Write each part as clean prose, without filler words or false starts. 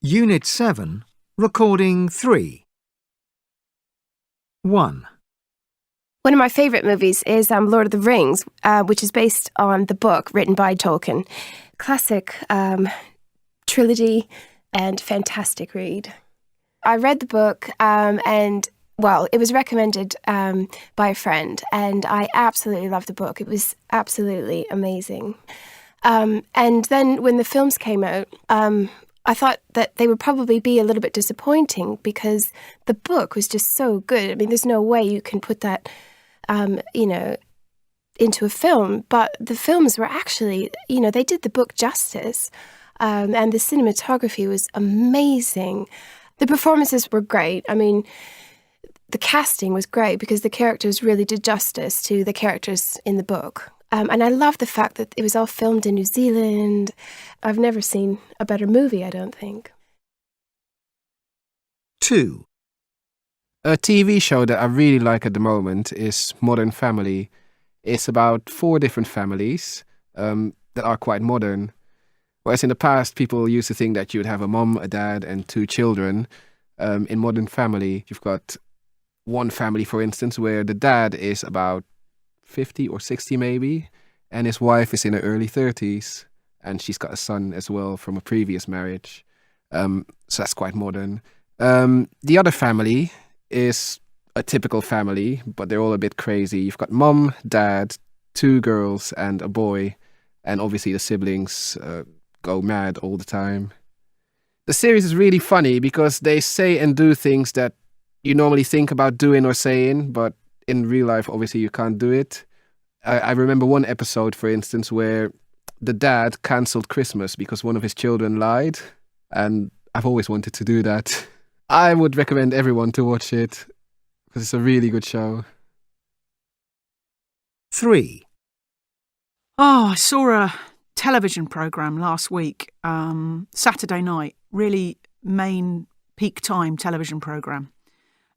Unit 7, Recording 3. 1. One of my favourite movies is Lord of the Rings, which is based on the book written by Tolkien. Classic trilogy and fantastic read. I read the book it was recommended by a friend, and I absolutely loved the book. It was absolutely amazing. And then when the films came out, I thought that they would probably be a little bit disappointing because the book was just so good. I mean, there's no way you can put that, into a film. But the films were actually, they did the book justice. And the cinematography was amazing. The performances were great. I mean, the casting was great because the characters really did justice to the characters in the book. And I love the fact that it was all filmed in New Zealand. I've never seen a better movie, I don't think. 2. A TV show that I really like at the moment is Modern Family. It's about 4 different families that are quite modern. Whereas in the past, people used to think that you'd have a mum, a dad, and 2 children. In Modern Family, you've got one family, for instance, where the dad is about 50 or 60 maybe, and his wife is in her early 30s, and she's got a son as well from a previous marriage. So that's quite modern. The other family is a typical family, but they're all a bit crazy. You've got mum, dad, 2 girls, and a boy, and obviously the siblings go mad all the time. The series is really funny because they say and do things that you normally think about doing or saying, but in real life, obviously, you can't do it. I remember one episode, for instance, where the dad cancelled Christmas because one of his children lied, and I've always wanted to do that. I would recommend everyone to watch it because it's a really good show. 3. I saw a television programme last week, Saturday night, really main peak time television programme.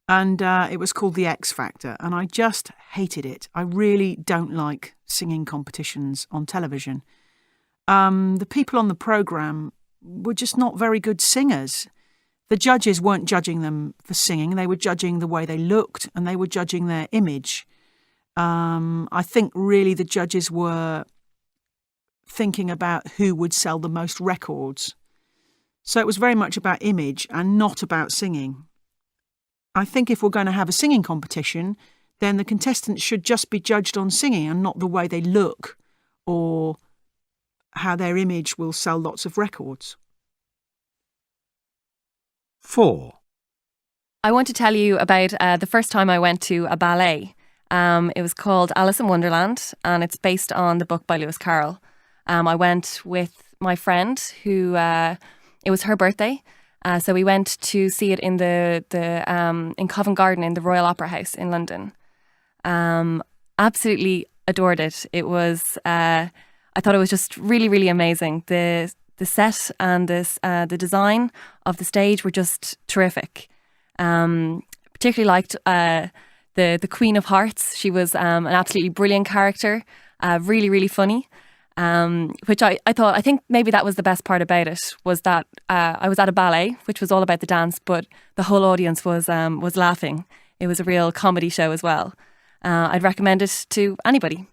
And it was called The X Factor, and I just hated it. I really don't like singing competitions on television. The people on the programme were just not very good singers. The judges weren't judging them for singing. They were judging the way they looked, and they were judging their image. I think really the judges were thinking about who would sell the most records. So it was very much about image and not about singing. I think if we're going to have a singing competition, then the contestants should just be judged on singing and not the way they look or how their image will sell lots of records. 4. I want to tell you about the first time I went to a ballet. It was called Alice in Wonderland, and it's based on the book by Lewis Carroll. I went with my friend who, it was her birthday. So we went to see it in in Covent Garden in the Royal Opera House in London. Absolutely adored it. It was, I thought it was just really, really amazing. The set and the design of the stage were just terrific. Particularly liked the Queen of Hearts. She was an absolutely brilliant character, really, really funny. Which I think maybe that was the best part about it, was that I was at a ballet, which was all about the dance, but the whole audience was laughing. It was a real comedy show as well. I'd recommend it to anybody.